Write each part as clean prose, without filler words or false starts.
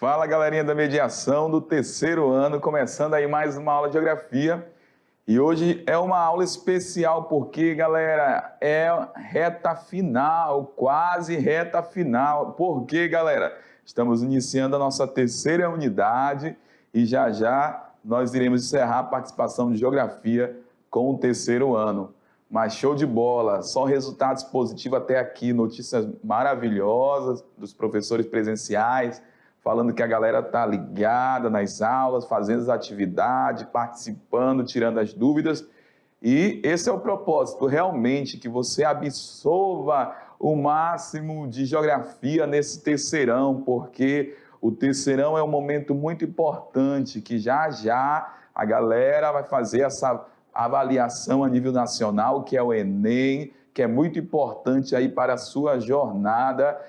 Fala, galerinha da mediação do terceiro ano, começando aí mais uma aula de geografia. E hoje é uma aula especial porque, galera, é reta final, quase reta final. Por quê, galera? Estamos iniciando a nossa terceira unidade e já nós iremos encerrar a participação de geografia com o terceiro ano. Mas show de bola, só resultados positivos até aqui, notícias maravilhosas dos professores presenciais, falando que a galera está ligada nas aulas, fazendo as atividades, participando, tirando as dúvidas. E esse é o propósito, realmente, que você absorva o máximo de geografia nesse terceirão, porque o terceirão é um momento muito importante, que já a galera vai fazer essa avaliação a nível nacional, que é o Enem, que é muito importante aí para a sua jornada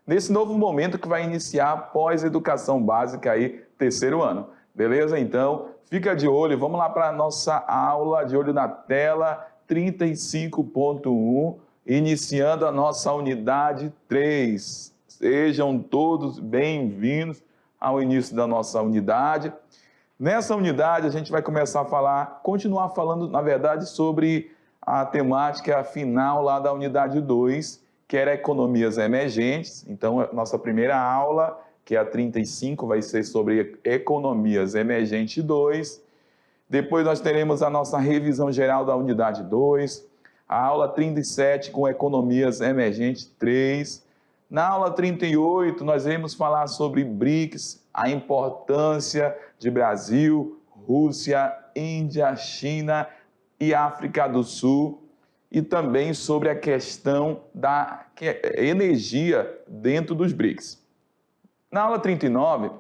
nesse novo momento que vai iniciar após a educação básica aí, terceiro ano. Beleza? Então, fica de olho, vamos lá para a nossa aula de olho na tela 35.1, iniciando a nossa unidade 3. Sejam todos bem-vindos ao início da nossa unidade. Nessa unidade, a gente vai começar a continuar falando, na verdade, sobre a temática final lá da unidade 2, que era economias emergentes. Então, a nossa primeira aula, que é a 35, vai ser sobre economias emergentes 2. Depois nós teremos a nossa revisão geral da unidade 2, a aula 37 com economias emergentes 3. Na aula 38, nós iremos falar sobre BRICS, a importância de Brasil, Rússia, Índia, China e África do Sul, e também sobre a questão da energia dentro dos BRICS. Na aula 39,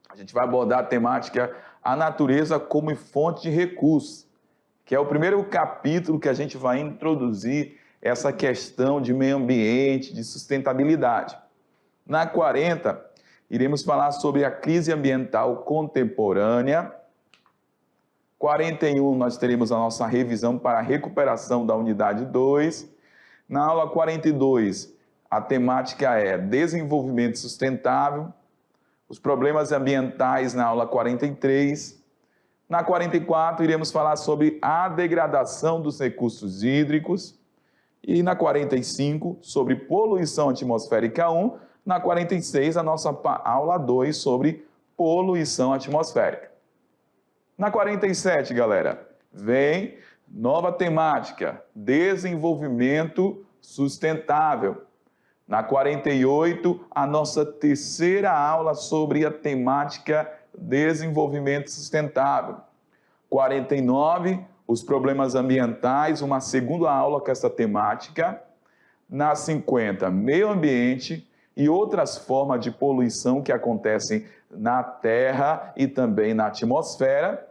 a gente vai abordar a temática a natureza como fonte de recursos, que é o primeiro capítulo que a gente vai introduzir essa questão de meio ambiente, de sustentabilidade. Na 40, iremos falar sobre a crise ambiental contemporânea. 41, nós teremos a nossa revisão para a recuperação da unidade 2. Na aula 42, a temática é desenvolvimento sustentável. Os problemas ambientais na aula 43. Na 44, iremos falar sobre a degradação dos recursos hídricos. E na 45, sobre poluição atmosférica 1. Na 46, a nossa aula 2 sobre poluição atmosférica. Na 47, galera, vem nova temática, desenvolvimento sustentável. Na 48, a nossa terceira aula sobre a temática desenvolvimento sustentável. 49, os problemas ambientais, uma segunda aula com essa temática. Na 50, meio ambiente e outras formas de poluição que acontecem na Terra e também na atmosfera.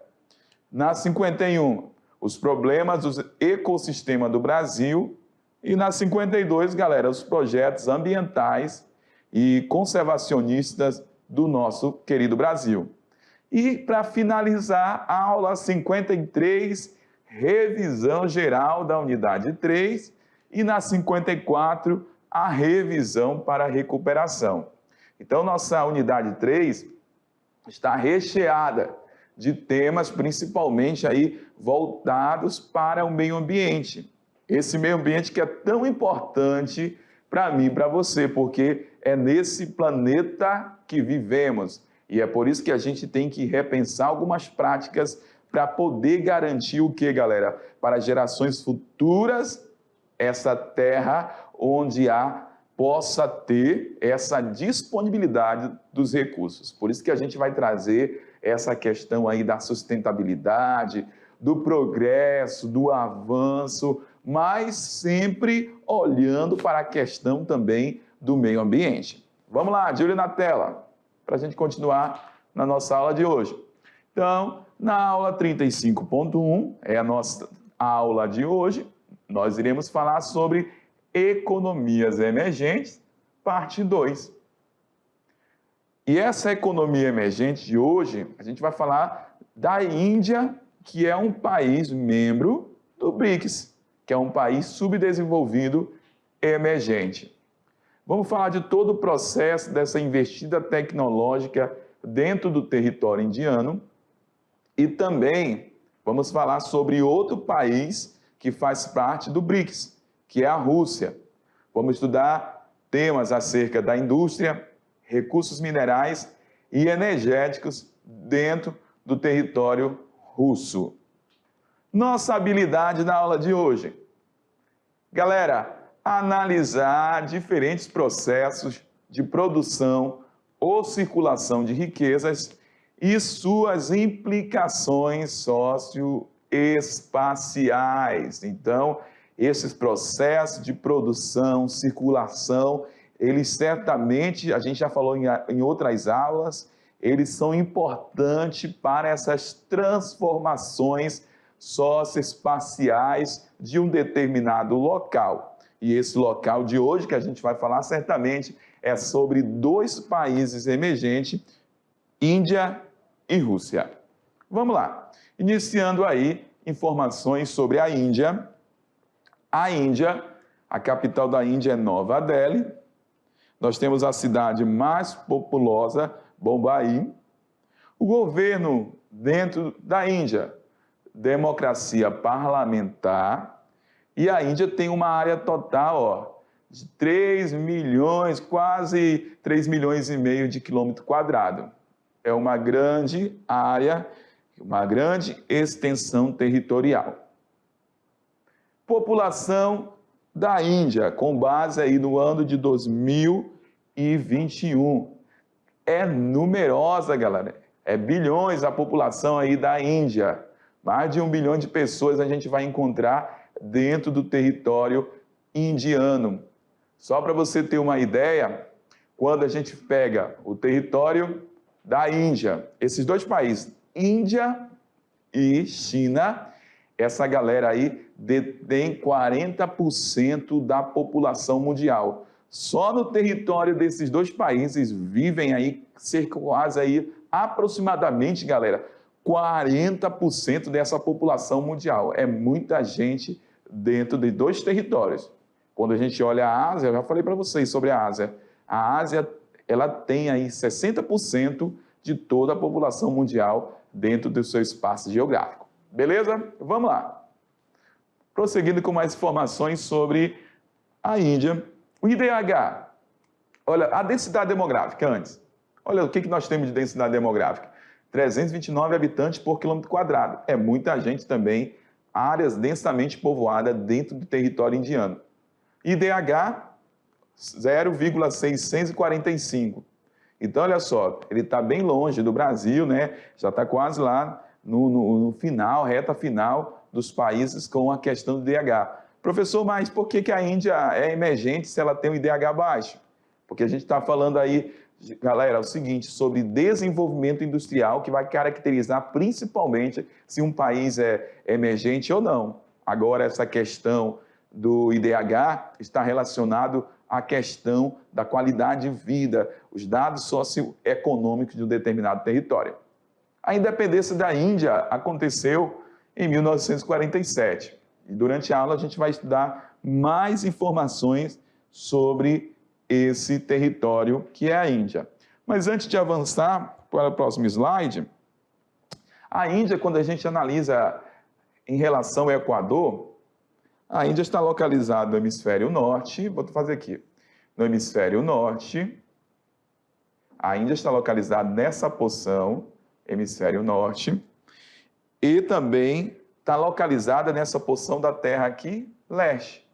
Na 51, os problemas do ecossistema do Brasil. E na 52, galera, os projetos ambientais e conservacionistas do nosso querido Brasil. E para finalizar, a aula 53, revisão geral da unidade 3. E na 54, a revisão para a recuperação. Então, nossa unidade 3 está recheada de temas, principalmente aí voltados para o meio ambiente. Esse meio ambiente que é tão importante para mim e para você, porque é nesse planeta que vivemos. E é por isso que a gente tem que repensar algumas práticas para poder garantir o que, galera? Para gerações futuras, essa terra onde possa ter essa disponibilidade dos recursos. Por isso que a gente vai trazer essa questão aí da sustentabilidade, do progresso, do avanço, mas sempre olhando para a questão também do meio ambiente. Vamos lá, de olho na tela, para a gente continuar na nossa aula de hoje. Então, na aula 35.1, é a nossa aula de hoje, nós iremos falar sobre economias emergentes, parte 2. E essa economia emergente de hoje, a gente vai falar da Índia, que é um país membro do BRICS, que é um país subdesenvolvido emergente. Vamos falar de todo o processo dessa investida tecnológica dentro do território indiano e também vamos falar sobre outro país que faz parte do BRICS, que é a Rússia. Vamos estudar temas acerca da indústria, recursos minerais e energéticos dentro do território russo. Nossa habilidade na aula de hoje. Galera, analisar diferentes processos de produção ou circulação de riquezas e suas implicações socioespaciais. Então, esses processos de produção, circulação, eles certamente, a gente já falou em outras aulas, eles são importantes para essas transformações socioespaciais de um determinado local. E esse local de hoje que a gente vai falar certamente é sobre dois países emergentes, Índia e Rússia. Vamos lá. Iniciando aí informações sobre a Índia. A Índia, a capital da Índia é Nova Delhi. Nós temos a cidade mais populosa, Bombai. O governo dentro da Índia, democracia parlamentar. E a Índia tem uma área total de 3 milhões, quase 3 milhões e meio de quilômetro quadrado. É uma grande área, uma grande extensão territorial. População da Índia, com base aí no ano de 2021. É numerosa, galera. É bilhões a população aí da Índia. Mais de 1 bilhão de pessoas a gente vai encontrar dentro do território indiano. Só para você ter uma ideia, quando a gente pega o território da Índia, esses dois países, Índia e China, essa galera aí detém 40% da população mundial. Só no território desses dois países vivem aí cerca quase aí aproximadamente, galera, 40% dessa população mundial. É muita gente dentro de dois territórios. Quando a gente olha a Ásia, eu já falei para vocês sobre a Ásia. A Ásia, ela tem aí 60% de toda a população mundial dentro do seu espaço geográfico. Beleza? Vamos lá. Prosseguindo com mais informações sobre a Índia. O IDH. Olha, a densidade demográfica antes. Olha o que nós temos de densidade demográfica. 329 habitantes por quilômetro quadrado. É muita gente também, áreas densamente povoadas dentro do território indiano. IDH, 0,645. Então, olha só, ele está bem longe do Brasil, né? Já está quase lá no final, reta final dos países com a questão do IDH. Professor, mas por que a Índia é emergente se ela tem um IDH baixo? Porque a gente está falando aí, galera, é o seguinte, sobre desenvolvimento industrial que vai caracterizar principalmente se um país é emergente ou não. Agora, essa questão do IDH está relacionado à questão da qualidade de vida, os dados socioeconômicos de um determinado território. A independência da Índia aconteceu em 1947. E durante a aula a gente vai estudar mais informações sobre esse território que é a Índia. Mas antes de avançar para o próximo slide, a Índia, quando a gente analisa em relação ao Equador, a Índia está localizada no hemisfério norte, vou fazer aqui, no hemisfério norte, a Índia está localizada nessa porção, hemisfério norte, e também está localizada nessa porção da Terra aqui, leste,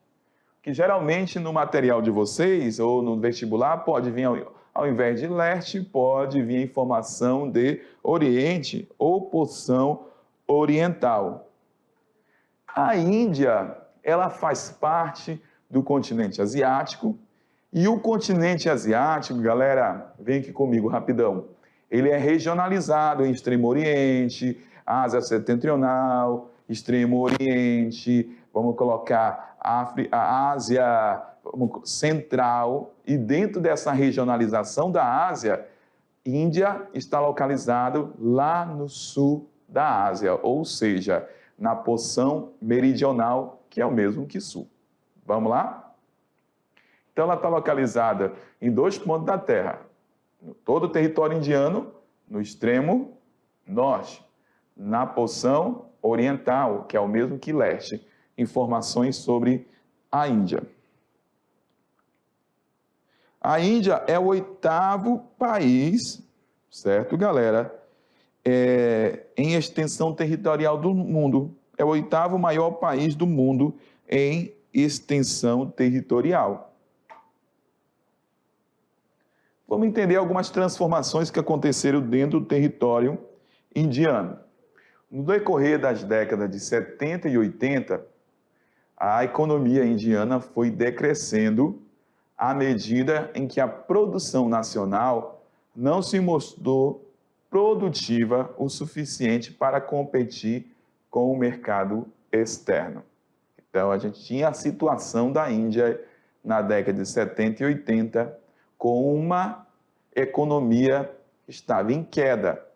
que geralmente no material de vocês, ou no vestibular, pode vir, ao invés de leste, pode vir a informação de oriente ou porção oriental. A Índia, ela faz parte do continente asiático, e o continente asiático, galera, vem aqui comigo rapidão, ele é regionalizado em Extremo Oriente, Ásia Setentrional, Extremo Oriente, vamos colocar a Ásia Central, e dentro dessa regionalização da Ásia, Índia está localizado lá no sul da Ásia, ou seja, na porção meridional, que é o mesmo que sul. Vamos lá? Então, ela está localizada em 2 pontos da Terra, todo o território indiano, no extremo norte, na porção oriental, que é o mesmo que leste. Informações sobre a Índia. A Índia é o 8º país, certo, galera? Em extensão territorial do mundo. É o 8º maior país do mundo em extensão territorial. Vamos entender algumas transformações que aconteceram dentro do território indiano. No decorrer das décadas de 70 e 80, a economia indiana foi decrescendo à medida em que a produção nacional não se mostrou produtiva o suficiente para competir com o mercado externo. Então, a gente tinha a situação da Índia na década de 70 e 80 com uma economia que estava em queda,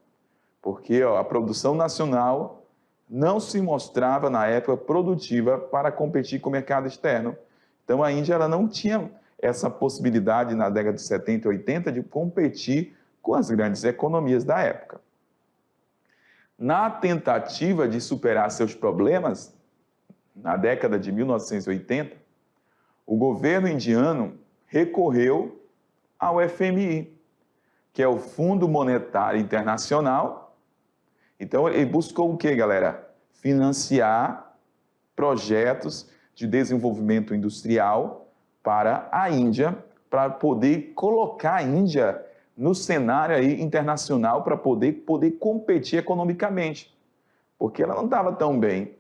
porque a produção nacional não se mostrava, na época, produtiva para competir com o mercado externo. Então, a Índia ela não tinha essa possibilidade, na década de 70 e 80, de competir com as grandes economias da época. Na tentativa de superar seus problemas, na década de 1980, o governo indiano recorreu ao FMI, que é o Fundo Monetário Internacional. Então, ele buscou o quê, galera? Financiar projetos de desenvolvimento industrial para a Índia, para poder colocar a Índia no cenário aí internacional, para poder competir economicamente, porque ela não estava tão bem.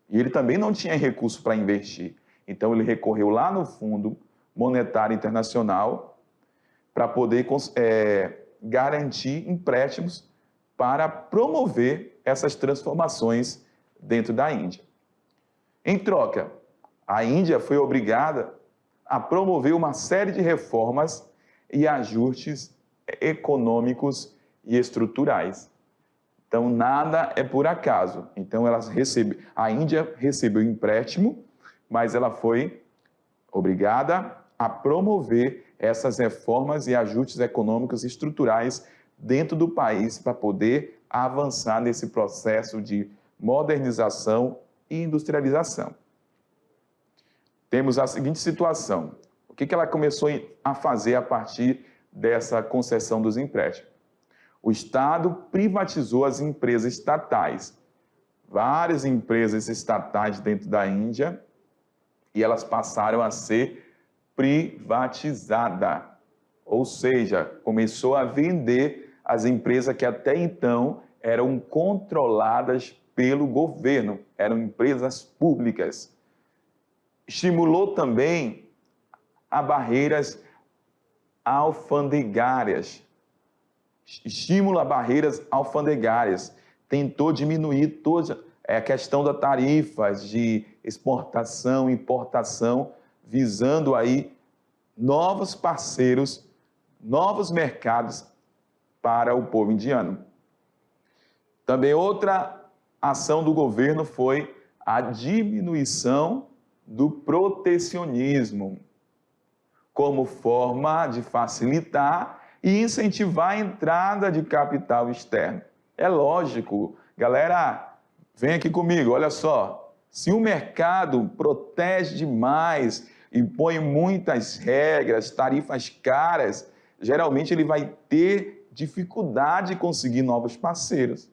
E ele também não tinha recurso para investir. Então, ele recorreu lá no Fundo Monetário Internacional para poder garantir empréstimos para promover essas transformações dentro da Índia. Em troca, a Índia foi obrigada a promover uma série de reformas e ajustes econômicos e estruturais. Então, nada é por acaso. Então, a Índia recebeu empréstimo, mas ela foi obrigada a promover essas reformas e ajustes econômicos e estruturais dentro do país para poder avançar nesse processo de modernização e industrialização. Temos a seguinte situação. O que ela começou a fazer a partir dessa concessão dos empréstimos? O Estado privatizou as empresas estatais. Várias empresas estatais dentro da Índia, e elas passaram a ser privatizadas. Ou seja, começou a vender as empresas que até então eram controladas pelo governo, eram empresas públicas. Estimulou também a barreiras alfandegárias. Estímulo a barreiras alfandegárias. Tentou diminuir toda a questão das tarifas de exportação e importação, visando aí novos parceiros, novos mercados para o povo indiano. Também outra ação do governo foi a diminuição do protecionismo, como forma de facilitar e incentivar a entrada de capital externo. É lógico, galera, vem aqui comigo, olha só, se o mercado protege demais e põe muitas regras, tarifas caras, geralmente ele vai ter dificuldade de conseguir novos parceiros.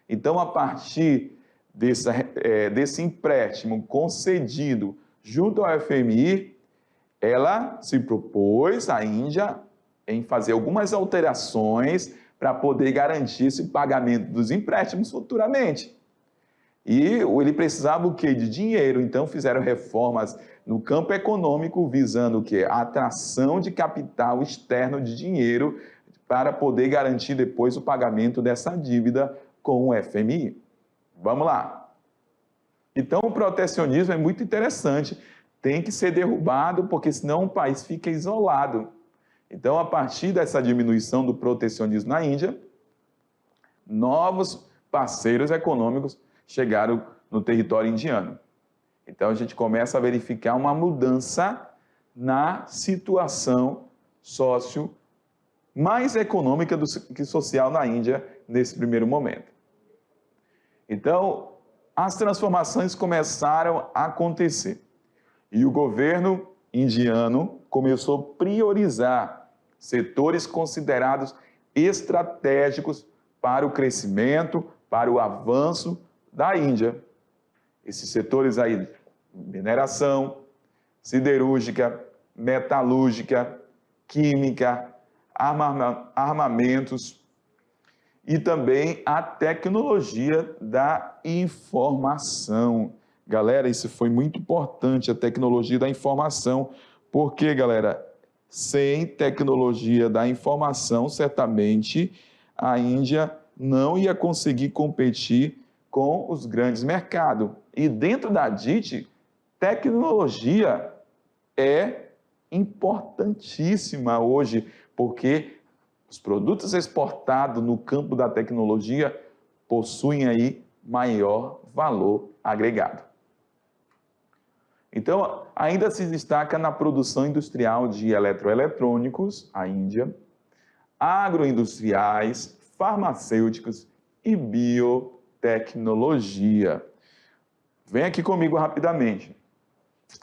Então, a partir desse empréstimo concedido junto ao FMI, ela se propôs, a Índia, em fazer algumas alterações para poder garantir esse pagamento dos empréstimos futuramente. E ele precisava o quê? De dinheiro, então fizeram reformas no campo econômico, visando o quê? A atração de capital externo de dinheiro para poder garantir depois o pagamento dessa dívida com o FMI. Vamos lá. Então, o protecionismo é muito interessante, tem que ser derrubado, porque senão o país fica isolado. Então, a partir dessa diminuição do protecionismo na Índia, novos parceiros econômicos chegaram no território indiano. Então, a gente começa a verificar uma mudança na situação mais econômica do que social na Índia nesse primeiro momento. Então, as transformações começaram a acontecer e o governo indiano começou a priorizar setores considerados estratégicos para o crescimento, para o avanço da Índia. Esses setores aí, mineração, siderúrgica, metalúrgica, química, armamentos e também a tecnologia da informação. Galera, isso foi muito importante, a tecnologia da informação, porque, galera, sem tecnologia da informação, certamente a Índia não ia conseguir competir com os grandes mercados. E dentro da DIT, tecnologia é importantíssima hoje, porque os produtos exportados no campo da tecnologia possuem aí maior valor agregado. Então, ainda se destaca na produção industrial de eletroeletrônicos, a Índia, agroindustriais, farmacêuticos e biotecnologia. Vem aqui comigo rapidamente.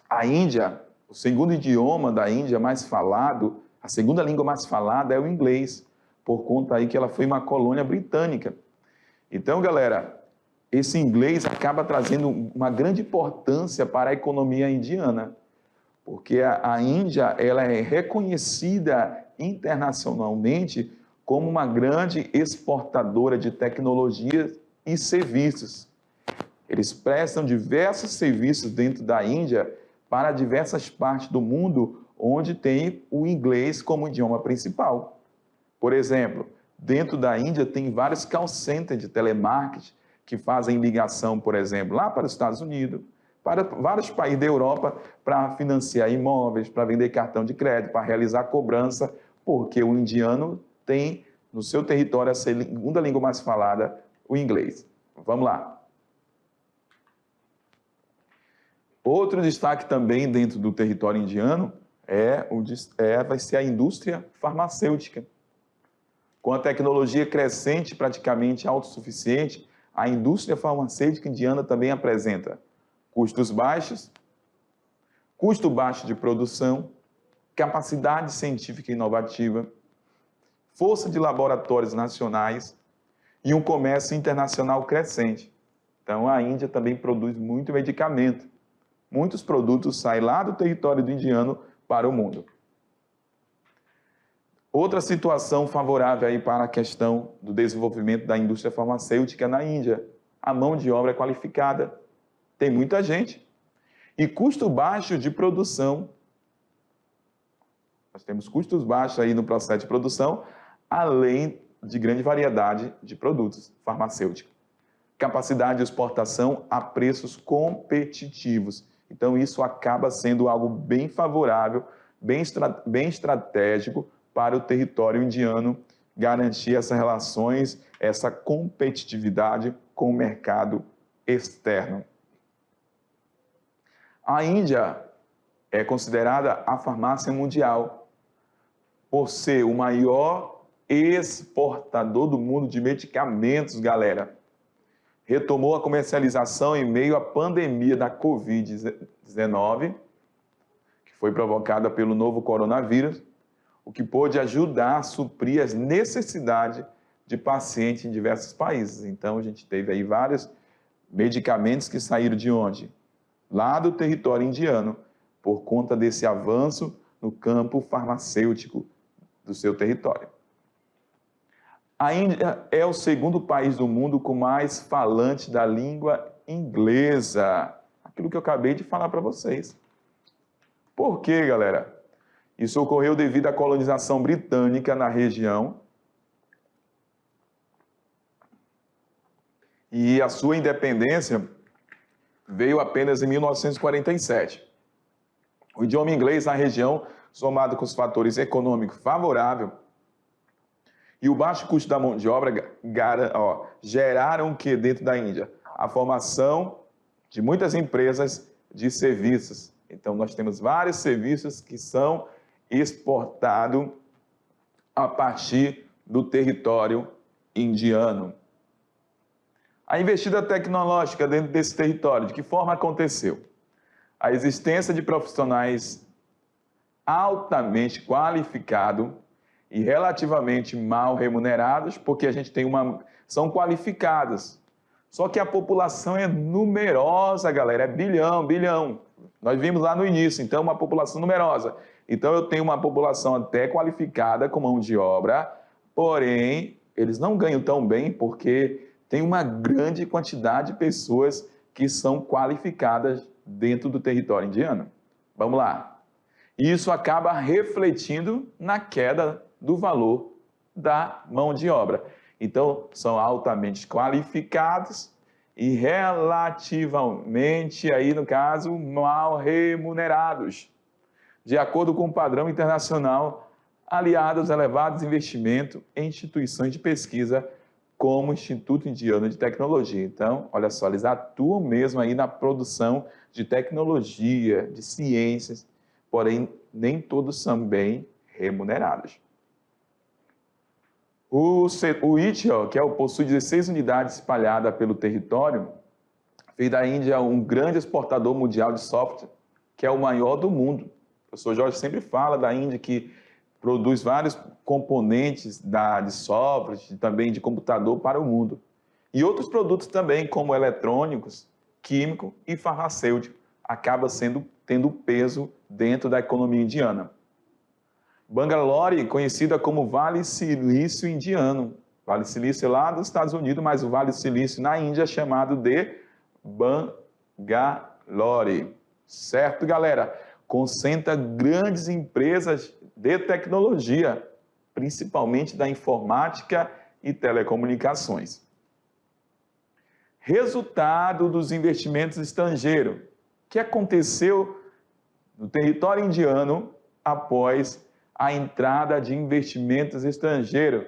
A Índia, o segundo idioma da Índia mais falado, a segunda língua mais falada é o inglês, por conta aí que ela foi uma colônia britânica. Então, galera, esse inglês acaba trazendo uma grande importância para a economia indiana, porque a Índia ela é reconhecida internacionalmente como uma grande exportadora de tecnologias e serviços. Eles prestam diversos serviços dentro da Índia para diversas partes do mundo onde tem o inglês como idioma principal. Por exemplo, dentro da Índia tem vários call centers de telemarketing que fazem ligação, por exemplo, lá para os Estados Unidos, para vários países da Europa, para financiar imóveis, para vender cartão de crédito, para realizar cobrança, porque o indiano tem no seu território a segunda língua mais falada, o inglês. Vamos lá. Outro destaque também dentro do território indiano vai ser a indústria farmacêutica. Com a tecnologia crescente, praticamente autossuficiente, a indústria farmacêutica indiana também apresenta custos baixos, custo baixo de produção, capacidade científica inovativa, força de laboratórios nacionais e um comércio internacional crescente. Então, a Índia também produz muito medicamento. Muitos produtos saem lá do território do indiano para o mundo. Outra situação favorável aí para a questão do desenvolvimento da indústria farmacêutica na Índia. A mão de obra é qualificada, tem muita gente. E custo baixo de produção. Nós temos custos baixos aí no processo de produção, além de grande variedade de produtos farmacêuticos. Capacidade de exportação a preços competitivos. Então, isso acaba sendo algo bem favorável, bem estratégico para o território indiano garantir essas relações, essa competitividade com o mercado externo. A Índia é considerada a farmácia mundial por ser o maior exportador do mundo de medicamentos, galera. Retomou a comercialização em meio à pandemia da Covid-19, que foi provocada pelo novo coronavírus, o que pôde ajudar a suprir as necessidades de pacientes em diversos países. Então, a gente teve aí vários medicamentos que saíram de onde? Lá do território indiano, por conta desse avanço no campo farmacêutico do seu território. A Índia é o segundo país do mundo com mais falantes da língua inglesa. Aquilo que eu acabei de falar para vocês. Por quê, galera? Isso ocorreu devido à colonização britânica na região e a sua independência veio apenas em 1947. O idioma inglês na região, somado com os fatores econômicos favoráveis e o baixo custo da mão de obra, geraram que dentro da Índia a formação de muitas empresas de serviços, Então, nós temos vários serviços que são exportados a partir do território indiano. A investida tecnológica dentro desse território, de que forma aconteceu? A existência de profissionais altamente qualificados e relativamente mal remunerados, porque a gente tem são qualificadas. Só que a população é numerosa, galera, é bilhão. Nós vimos lá no início, então, uma população numerosa. Então, eu tenho uma população até qualificada com mão de obra, porém, eles não ganham tão bem porque tem uma grande quantidade de pessoas que são qualificadas dentro do território indiano. Vamos lá. Isso acaba refletindo na queda do valor da mão de obra. Então, são altamente qualificados e relativamente, aí no caso, mal remunerados, de acordo com o padrão internacional, aliados a elevados investimentos em instituições de pesquisa como o Instituto Indiano de Tecnologia. Então, olha só, eles atuam mesmo aí na produção de tecnologia, de ciências, porém, nem todos são bem remunerados. O ITIL, que possui 16 unidades espalhadas pelo território, fez da Índia um grande exportador mundial de software, que é o maior do mundo. O professor Jorge sempre fala da Índia que produz vários componentes de software, também de computador para o mundo. E outros produtos também, como eletrônicos, químico e farmacêutico, acaba tendo peso dentro da economia indiana. Bangalore, conhecida como Vale Silício Indiano. Vale Silício é lá dos Estados Unidos, mas o Vale Silício na Índia é chamado de Bangalore. Certo, galera? Concentra grandes empresas de tecnologia, principalmente da informática e telecomunicações. Resultado dos investimentos estrangeiros. O que aconteceu no território indiano após a entrada de investimentos estrangeiros?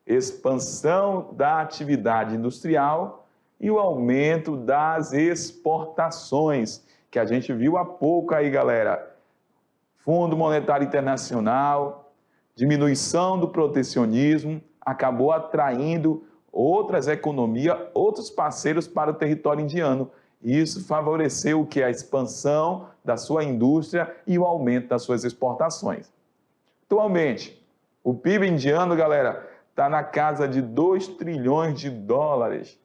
Expansão da atividade industrial e o aumento das exportações, que a gente viu há pouco aí, galera. Fundo Monetário Internacional, diminuição do protecionismo, acabou atraindo outras economias, outros parceiros para o território indiano. Isso favoreceu o que? A expansão da sua indústria e o aumento das suas exportações. Atualmente, o PIB indiano, galera, está na casa de 2 trilhões de dólares,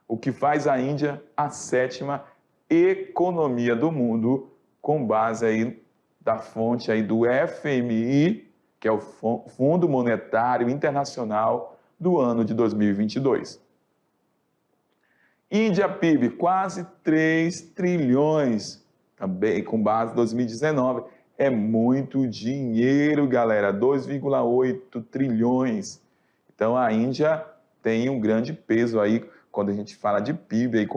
o que faz a Índia a 7ª economia do mundo, com base aí da fonte aí do FMI, que é o Fundo Monetário Internacional do ano de 2022. Índia PIB, quase 3 trilhões, também com base em 2019. É muito dinheiro, galera, 2,8 trilhões. Então, a Índia tem um grande peso aí, quando a gente fala de PIB, aí,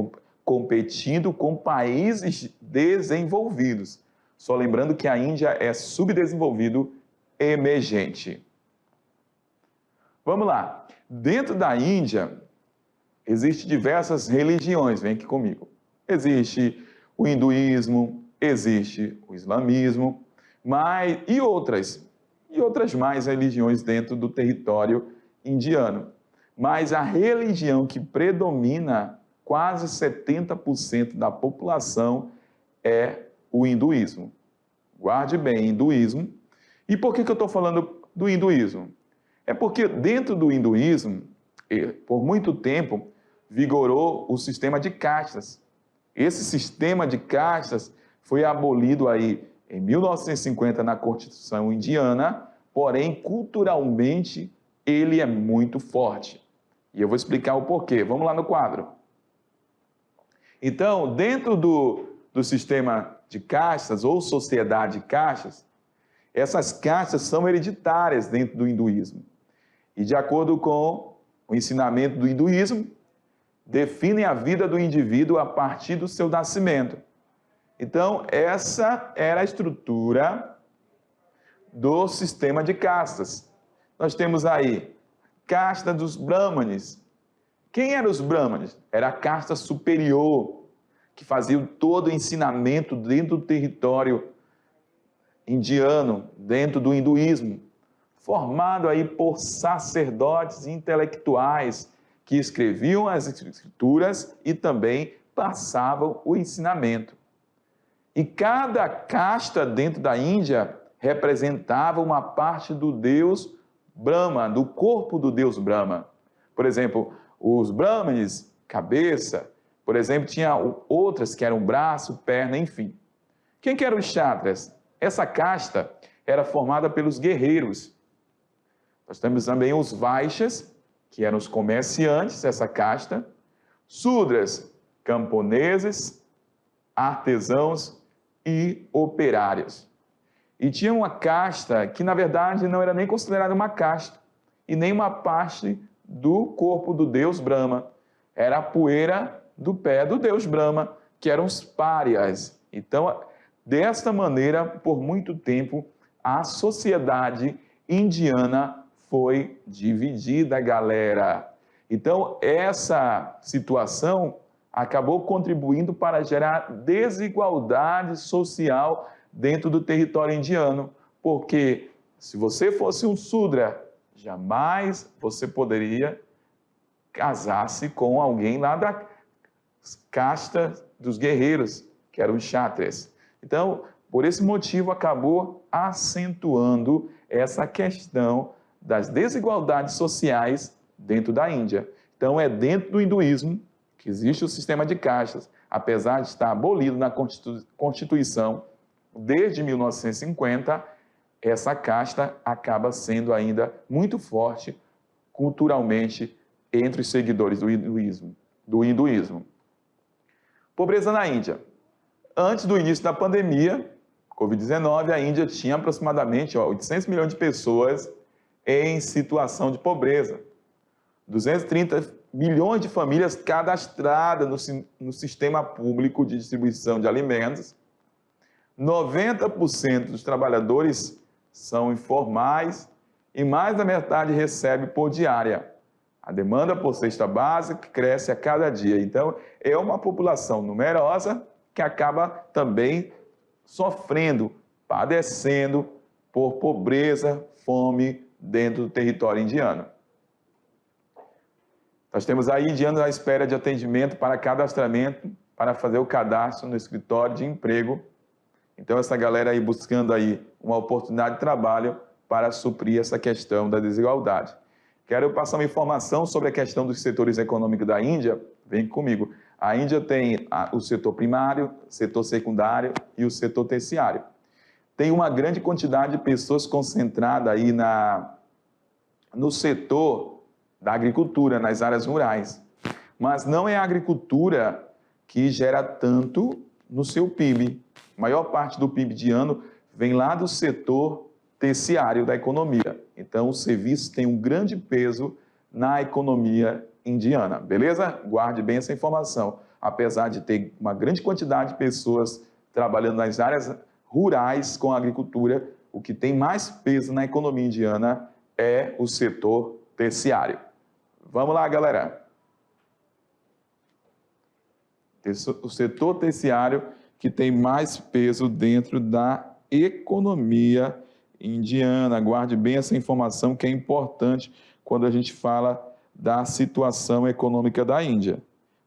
competindo com países desenvolvidos. Só lembrando que a Índia é subdesenvolvido emergente. Vamos lá. Dentro da Índia, existem diversas religiões, vem aqui comigo. Existe o hinduísmo, existe o islamismo, e outras mais religiões dentro do território indiano. Mas a religião que predomina, quase 70% da população, é o hinduísmo. Guarde bem, hinduísmo. E por que eu estou falando do hinduísmo? É porque dentro do hinduísmo, por muito tempo, vigorou o sistema de castas. Esse sistema de castas foi abolido aí em 1950 na Constituição indiana, porém, culturalmente, ele é muito forte. E eu vou explicar o porquê. Vamos lá no quadro. Então, dentro do sistema de castas ou sociedade de castas, essas castas são hereditárias dentro do hinduísmo. E de acordo com o ensinamento do hinduísmo, definem a vida do indivíduo a partir do seu nascimento. Então, essa era a estrutura do sistema de castas. Nós temos aí casta dos brahmanes. Quem eram os brahmanes? Era a casta superior, que faziam todo o ensinamento dentro do território indiano, dentro do hinduísmo, formado aí por sacerdotes intelectuais que escreviam as escrituras e também passavam o ensinamento. E cada casta dentro da Índia representava uma parte do deus Brahma, do corpo do deus Brahma. Por exemplo, os Brahmanes, cabeça, por exemplo, tinha outras que eram braço, perna, enfim. Quem que eram os Kshatriyas? Essa casta era formada pelos guerreiros. Nós temos também os Vaishyas, que eram os comerciantes, essa casta. Sudras, camponeses, artesãos e operários. E tinha uma casta que, na verdade, não era nem considerada uma casta e nem uma parte do corpo do deus Brahma. Era a poeira do pé do deus Brahma, que eram os párias. Então, desta maneira, por muito tempo, a sociedade indiana foi dividida, galera. Então, essa situação acabou contribuindo para gerar desigualdade social dentro do território indiano, porque se você fosse um Sudra, jamais você poderia casar-se com alguém lá da casta dos guerreiros, que eram os Kshatriyas. Então, por esse motivo, acabou acentuando essa questão das desigualdades sociais dentro da Índia. Então, é dentro do hinduísmo que existe o sistema de castas, apesar de estar abolido na Constituição desde 1950, essa casta acaba sendo ainda muito forte culturalmente entre os seguidores do hinduísmo. Pobreza na Índia. Antes do início da pandemia, Covid-19, a Índia tinha aproximadamente 800 milhões de pessoas em situação de pobreza. 230 milhões de famílias cadastradas no sistema público de distribuição de alimentos. 90% dos trabalhadores são informais e mais da metade recebe por diária. A demanda por cesta básica cresce a cada dia. Então, é uma população numerosa que acaba também sofrendo, padecendo por pobreza, fome dentro do território indiano. Nós temos aí indianos à espera de atendimento para cadastramento, para fazer o cadastro no escritório de emprego. Então, essa galera aí buscando aí uma oportunidade de trabalho para suprir essa questão da desigualdade. Quero passar uma informação sobre a questão dos setores econômicos da Índia. Vem comigo. A Índia tem o setor primário, setor secundário e o setor terciário. Tem uma grande quantidade de pessoas concentradas aí no setor da agricultura, nas áreas rurais. Mas não é a agricultura que gera tanto no seu PIB. A maior parte do PIB indiano vem lá do setor terciário da economia. Então, o serviço tem um grande peso na economia indiana, beleza? Guarde bem essa informação. Apesar de ter uma grande quantidade de pessoas trabalhando nas áreas rurais com a agricultura, o que tem mais peso na economia indiana é o setor terciário. Vamos lá, galera. O setor terciário que tem mais peso dentro da economia indiana. Guarde bem essa informação que é importante quando a gente fala da situação econômica da Índia.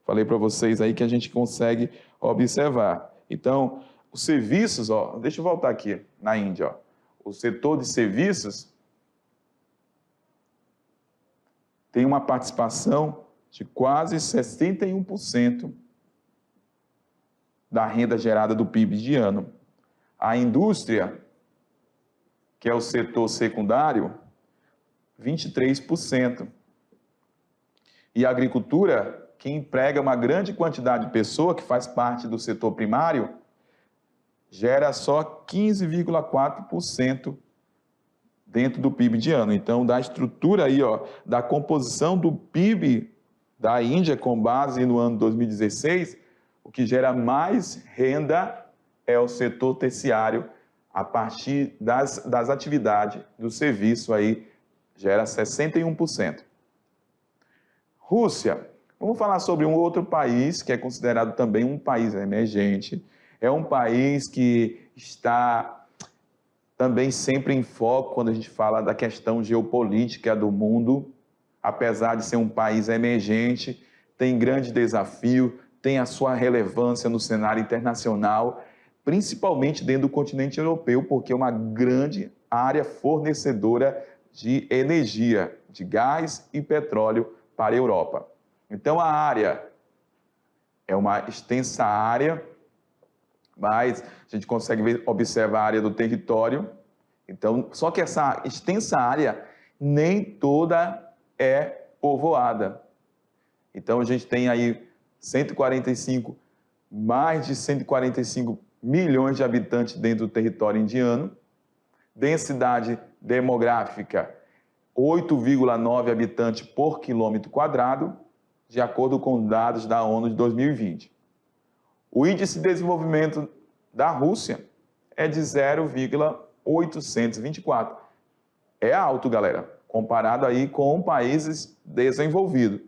Falei para vocês aí que a gente consegue observar. Então, os serviços, deixa eu voltar aqui na Índia, o setor de serviços tem uma participação de quase 61% da renda gerada do PIB indiano. A indústria, que é o setor secundário, 23%. E a agricultura, que emprega uma grande quantidade de pessoas, que faz parte do setor primário, gera só 15,4% dentro do PIB indiano. Então, da estrutura aí, da composição do PIB da Índia, com base no ano 2016, o que gera mais renda é o setor terciário, a partir das atividades do serviço aí, gera 61%. Rússia. Vamos falar sobre um outro país que é considerado também um país emergente. É um país que está também sempre em foco quando a gente fala da questão geopolítica do mundo. Apesar de ser um país emergente, tem grande desafio, tem a sua relevância no cenário internacional, principalmente dentro do continente europeu, porque é uma grande área fornecedora de energia, de gás e petróleo para a Europa. Então, a área é uma extensa área, mas a gente consegue observar a área do território. Então, só que essa extensa área nem toda é povoada. Então, a gente tem aí mais de 145 milhões de habitantes dentro do território indiano, densidade demográfica 8,9 habitantes por quilômetro quadrado, de acordo com dados da ONU de 2020. O índice de desenvolvimento da Rússia é de 0,824. É alto, galera, comparado aí com países desenvolvidos.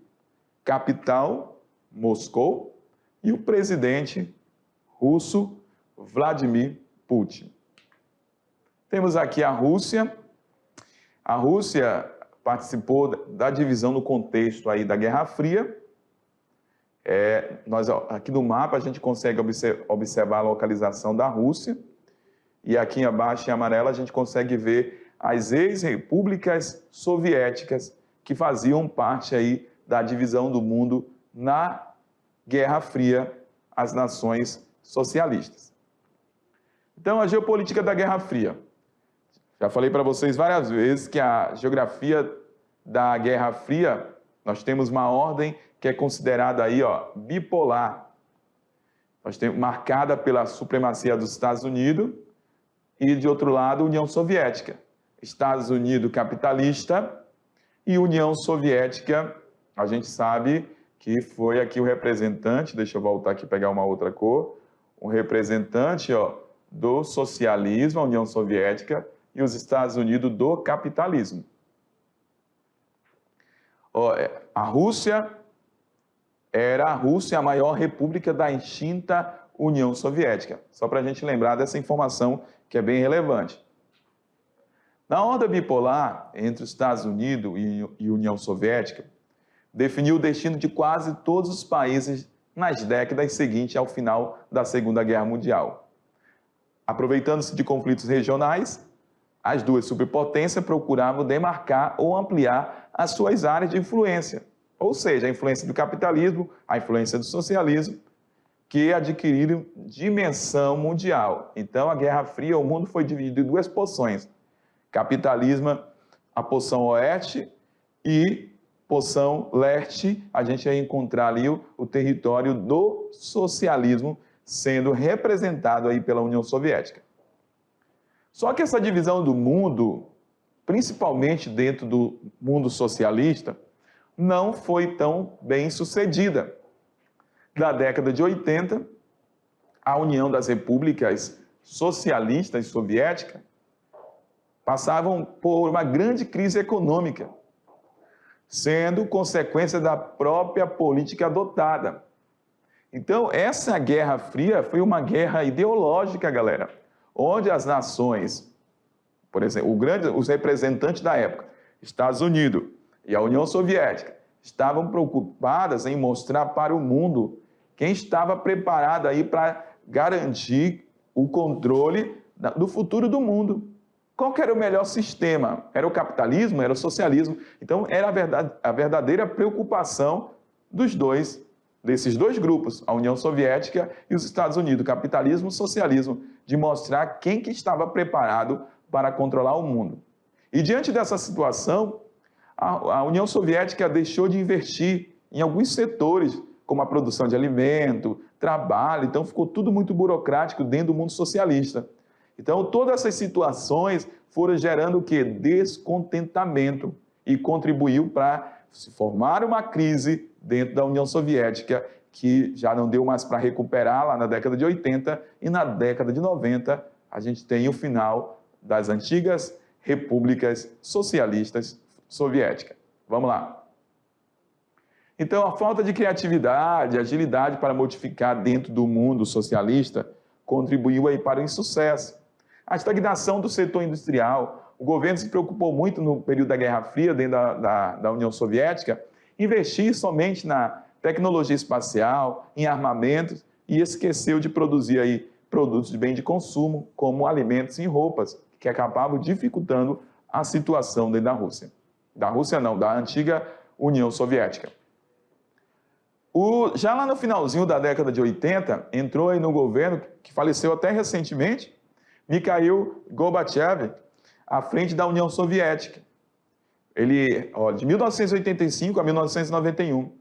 Capital, Moscou, e o presidente russo, Vladimir Putin. Temos aqui a Rússia. A Rússia participou da divisão no contexto aí da Guerra Fria. Aqui no mapa a gente consegue observar a localização da Rússia. E aqui abaixo em amarelo a gente consegue ver as ex-repúblicas soviéticas que faziam parte aí da divisão do mundo na Guerra Fria, as nações socialistas. Então, a geopolítica da Guerra Fria. Já falei para vocês várias vezes que a geografia da Guerra Fria, nós temos uma ordem que é considerada aí, bipolar. Nós temos marcada pela supremacia dos Estados Unidos e, de outro lado, União Soviética. Estados Unidos capitalista e União Soviética, a gente sabe que foi aqui o representante, deixa eu voltar aqui e pegar uma outra cor, o representante do socialismo, a União Soviética, e os Estados Unidos do capitalismo. A Rússia era a maior república da extinta União Soviética. Só para a gente lembrar dessa informação que é bem relevante. Na onda bipolar entre os Estados Unidos e União Soviética, definiu o destino de quase todos os países nas décadas seguintes ao final da Segunda Guerra Mundial. Aproveitando-se de conflitos regionais, as duas superpotências procuravam demarcar ou ampliar as suas áreas de influência, ou seja, a influência do capitalismo, a influência do socialismo, que adquiriram dimensão mundial. Então, a Guerra Fria, o mundo foi dividido em duas porções: capitalismo, a porção oeste, e porção leste, a gente vai encontrar ali o território do socialismo sendo representado aí pela União Soviética. Só que essa divisão do mundo, principalmente dentro do mundo socialista, não foi tão bem sucedida. Da década de 80, a União das Repúblicas Socialistas Soviéticas passavam por uma grande crise econômica, sendo consequência da própria política adotada. Então, essa Guerra Fria foi uma guerra ideológica, galera, onde as nações, por exemplo, os representantes da época, Estados Unidos e a União Soviética, estavam preocupadas em mostrar para o mundo quem estava preparado aí para garantir o controle do futuro do mundo. Qual que era o melhor sistema? Era o capitalismo? Era o socialismo? Então, era a verdadeira preocupação desses dois grupos, a União Soviética e os Estados Unidos, capitalismo e socialismo, de mostrar quem que estava preparado para controlar o mundo. E diante dessa situação, a União Soviética deixou de investir em alguns setores, como a produção de alimento, trabalho, então ficou tudo muito burocrático dentro do mundo socialista. Então, todas essas situações foram gerando o quê? Descontentamento, e contribuiu para se formar uma crise dentro da União Soviética, que já não deu mais para recuperar lá na década de 80, e na década de 90 a gente tem o final das antigas repúblicas socialistas soviéticas. Vamos lá. Então, a falta de criatividade, agilidade para modificar dentro do mundo socialista contribuiu aí para o insucesso. A estagnação do setor industrial, o governo se preocupou muito no período da Guerra Fria, dentro da União Soviética, investir somente na tecnologia espacial, em armamentos, e esqueceu de produzir aí produtos de bem de consumo, como alimentos e roupas, que acabavam dificultando a situação dentro da Rússia. Da Rússia não, da antiga União Soviética. Já lá no finalzinho da década de 80, entrou aí no governo, que faleceu até recentemente, Mikhail Gorbachev, à frente da União Soviética. Ele, de 1985 a 1991.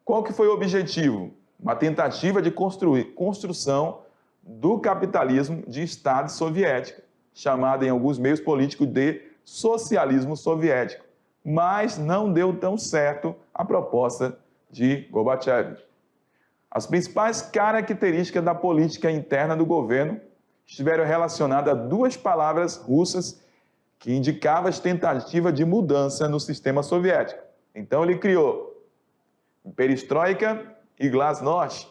Qual que foi o objetivo? Uma tentativa de construção do capitalismo de Estado soviético, chamado em alguns meios políticos de socialismo soviético. Mas não deu tão certo a proposta de Gorbachev. As principais características da política interna do governo estiveram relacionadas a duas palavras russas que indicavam as tentativas de mudança no sistema soviético. Então ele criou perestroika e glasnost.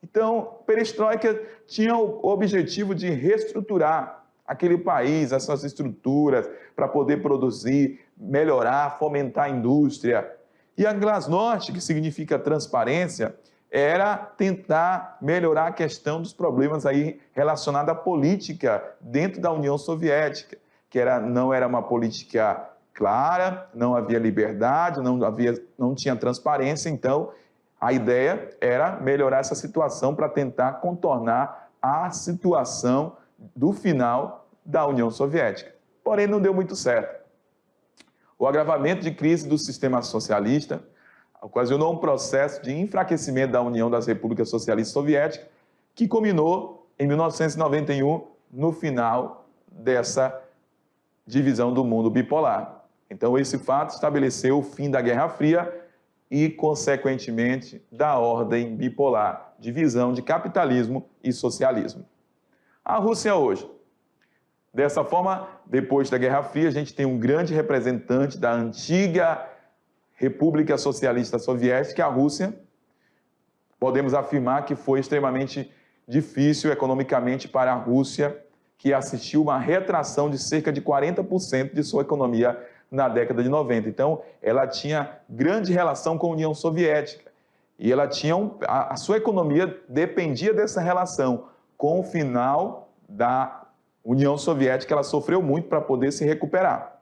Então, perestroika tinha o objetivo de reestruturar aquele país, as suas estruturas, para poder produzir, melhorar, fomentar a indústria. E a glasnost, que significa transparência, era tentar melhorar a questão dos problemas aí relacionados à política dentro da União Soviética, que não era uma política clara, não havia liberdade, não tinha transparência. Então, a ideia era melhorar essa situação para tentar contornar a situação do final da União Soviética. Porém, não deu muito certo. O agravamento de crise do sistema socialista ocasionou um processo de enfraquecimento da União das Repúblicas Socialistas Soviéticas, que culminou em 1991, no final dessa divisão do mundo bipolar. Então, esse fato estabeleceu o fim da Guerra Fria e, consequentemente, da ordem bipolar, divisão de capitalismo e socialismo. A Rússia hoje. Dessa forma, depois da Guerra Fria, a gente tem um grande representante da antiga República Socialista Soviética, a Rússia. Podemos afirmar que foi extremamente difícil economicamente para a Rússia, que assistiu uma retração de cerca de 40% de sua economia na década de 90. Então, ela tinha grande relação com a União Soviética e ela tinha a sua economia dependia dessa relação. Com o final da União Soviética, ela sofreu muito para poder se recuperar.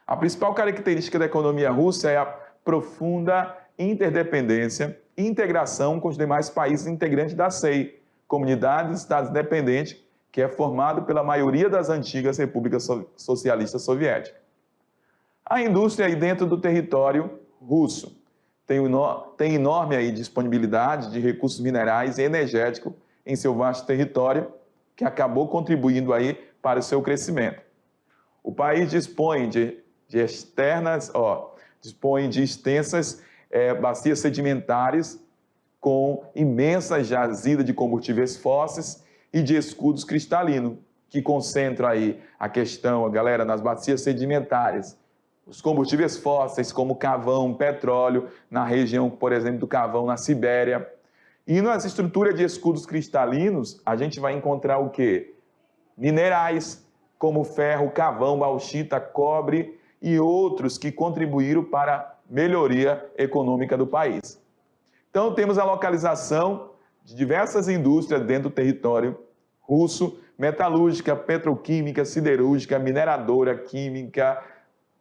A principal característica da economia russa é a profunda interdependência e integração com os demais países integrantes da CEI, Comunidade de Estados Independentes, que é formado pela maioria das antigas repúblicas socialistas soviéticas. A indústria aí dentro do território russo tem enorme aí disponibilidade de recursos minerais e energéticos em seu vasto território, que acabou contribuindo aí para o seu crescimento. O país dispõe de extensas bacias sedimentares com imensas jazidas de combustíveis fósseis e de escudos cristalinos, que concentram aí a questão, galera, nas bacias sedimentares. Os combustíveis fósseis, como carvão, petróleo, na região, por exemplo, do carvão na Sibéria. E nas estruturas de escudos cristalinos, a gente vai encontrar o quê? Minerais, como ferro, carvão, bauxita, cobre e outros que contribuíram para a melhoria econômica do país. Então, temos a localização de diversas indústrias dentro do território russo, metalúrgica, petroquímica, siderúrgica, mineradora, química.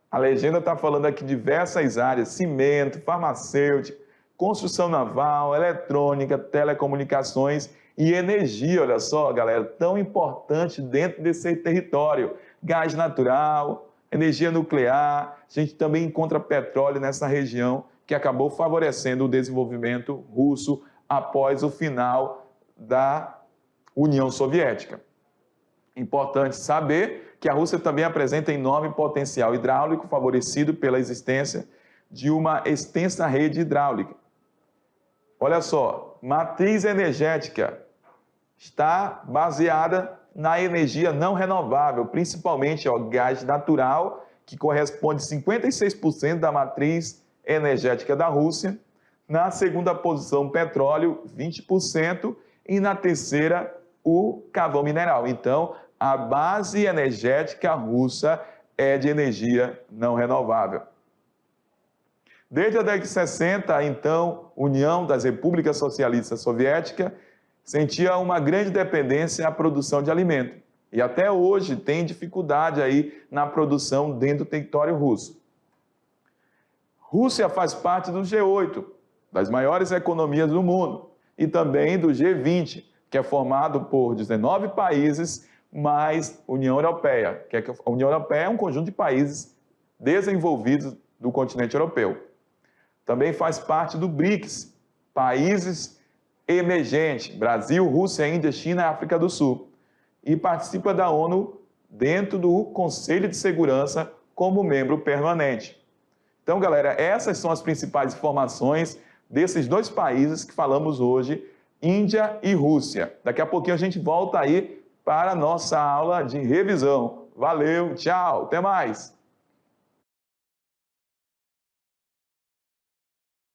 A legenda está falando aqui de diversas áreas, cimento, farmacêutica, construção naval, eletrônica, telecomunicações e energia. Olha só, galera, tão importante dentro desse território. Gás natural, energia nuclear, a gente também encontra petróleo nessa região, que acabou favorecendo o desenvolvimento russo após o final da União Soviética. Importante saber que a Rússia também apresenta enorme potencial hidráulico, favorecido pela existência de uma extensa rede hidráulica. Olha só, matriz energética está baseada na energia não renovável, principalmente gás natural, que corresponde a 56% da matriz energética da Rússia. Na segunda posição, petróleo, 20%. E na terceira, o carvão mineral. Então, a base energética russa é de energia não renovável. Desde a década de 60, então, União das Repúblicas Socialistas Soviéticas sentia uma grande dependência à produção de alimento. E até hoje tem dificuldade aí na produção dentro do território russo. Rússia faz parte do G8, das maiores economias do mundo, e também do G20, que é formado por 19 países, mais União Europeia, que a União Europeia é um conjunto de países desenvolvidos do continente europeu. Também faz parte do BRICS, países emergentes, Brasil, Rússia, Índia, China e África do Sul. E participa da ONU dentro do Conselho de Segurança como membro permanente. Então, galera, essas são as principais informações desses dois países que falamos hoje, Índia e Rússia. Daqui a pouquinho a gente volta aí para a nossa aula de revisão. Valeu, tchau, até mais!